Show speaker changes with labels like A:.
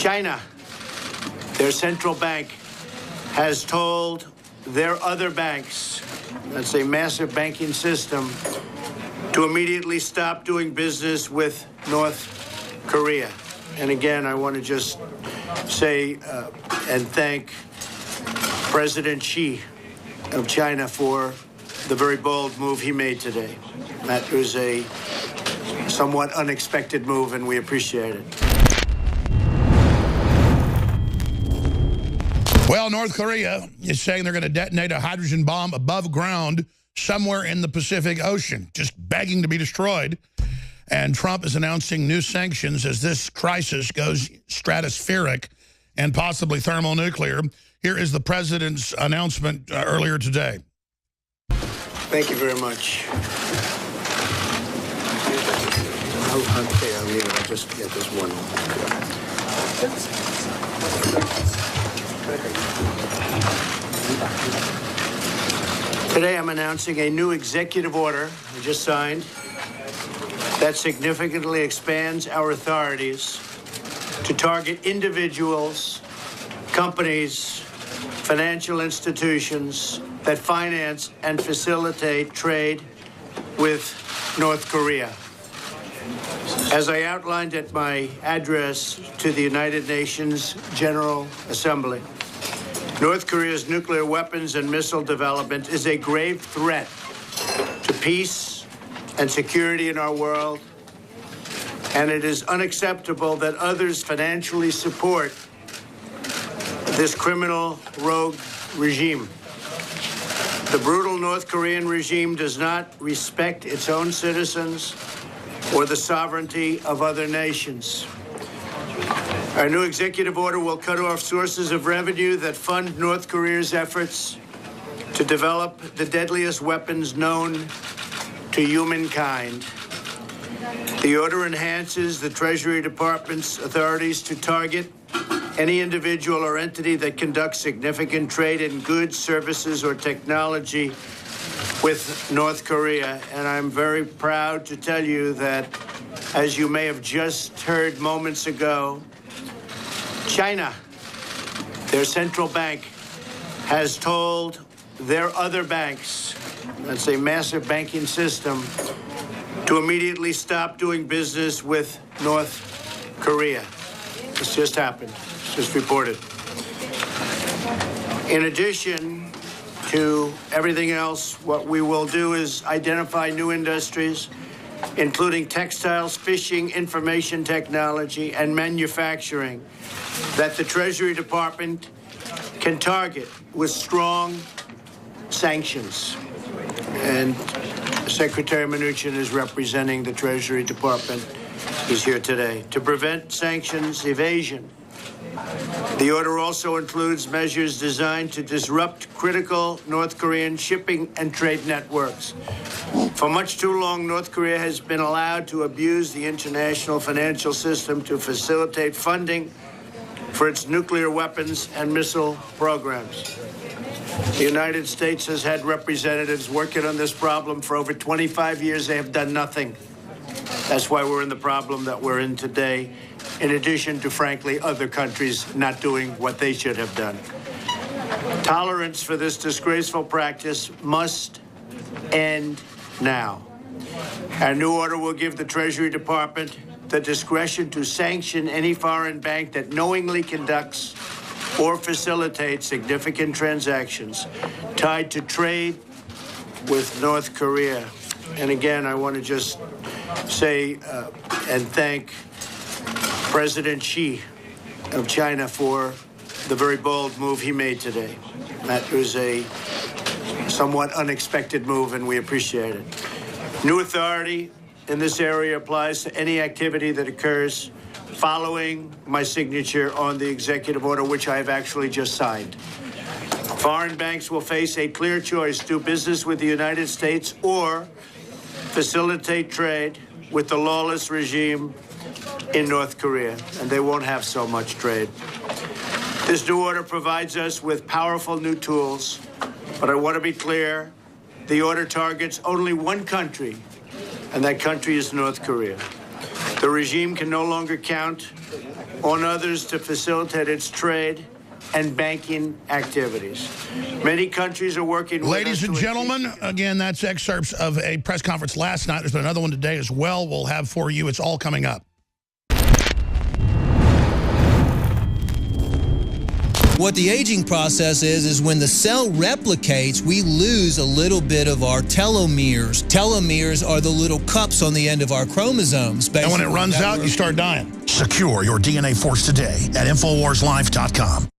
A: China, their central bank, has told their other banks, that's a massive banking system, to immediately stop doing business with North Korea. And again, I want to just say and thank President Xi of China for the very bold move he made today. That was a somewhat unexpected move, and we appreciate it.
B: Well, North Korea is saying they're going to detonate a hydrogen bomb above ground somewhere in the Pacific Ocean, just begging to be destroyed. And Trump is announcing new sanctions as this crisis goes stratospheric and possibly thermonuclear. Here is the president's announcement earlier today.
A: Thank you very much. I'll just get this one. Today I'm announcing a new executive order we just signed that significantly expands our authorities to target individuals, companies, financial institutions that finance and facilitate trade with North Korea. As I outlined at my address to the United Nations General Assembly, North Korea's nuclear weapons and missile development is a grave threat to peace and security in our world, and it is unacceptable that others financially support this criminal rogue regime. The brutal North Korean regime does not respect its own citizens or the sovereignty of other nations. Our new executive order will cut off sources of revenue that fund North Korea's efforts to develop the deadliest weapons known to humankind. The order enhances the Treasury Department's authorities to target any individual or entity that conducts significant trade in goods, services, or technology with North Korea. And I'm very proud to tell you that, as you may have just heard moments ago, China, their central bank, has told their other banks, that's a massive banking system, to immediately stop doing business with North Korea. This just happened. It's just reported. In addition to everything else, what we will do is identify new industries, including textiles, fishing, information technology, and manufacturing, that the Treasury Department can target with strong sanctions. And Secretary Mnuchin is representing the Treasury Department. He's here today to prevent sanctions evasion. The order also includes measures designed to disrupt critical North Korean shipping and trade networks. For much too long, North Korea has been allowed to abuse the international financial system to facilitate funding for its nuclear weapons and missile programs. The United States has had representatives working on this problem for over 25 years. They have done nothing. That's why we're in the problem that we're in today, in addition to, frankly, other countries not doing what they should have done. Tolerance for this disgraceful practice must end now. Our new order will give the Treasury Department the discretion to sanction any foreign bank that knowingly conducts or facilitates significant transactions tied to trade with North Korea. And again, I want to just say and thank President Xi of China for the very bold move he made today. That was a somewhat unexpected move, and we appreciate it. New authority in this area applies to any activity that occurs following my signature on the executive order, which I have actually just signed. Foreign banks will face a clear choice: do business with the United States or facilitate trade with the lawless regime in North Korea, and they won't have so much trade. This new order provides us with powerful new tools, but I want to be clear, the order targets only one country, and that country is North Korea. The regime can no longer count on others to facilitate its trade and banking activities. Many countries are working with
B: Ladies
A: us
B: and
A: to
B: gentlemen, again, that's excerpts of a press conference last night. There's been another one today as well we'll have for you. It's all coming up.
C: What the aging process is when the cell replicates, we lose a little bit of our telomeres. Telomeres are the little cups on the end of our chromosomes.
B: And when it runs out, you start dying.
D: Secure your DNA force today at InfoWarsLife.com.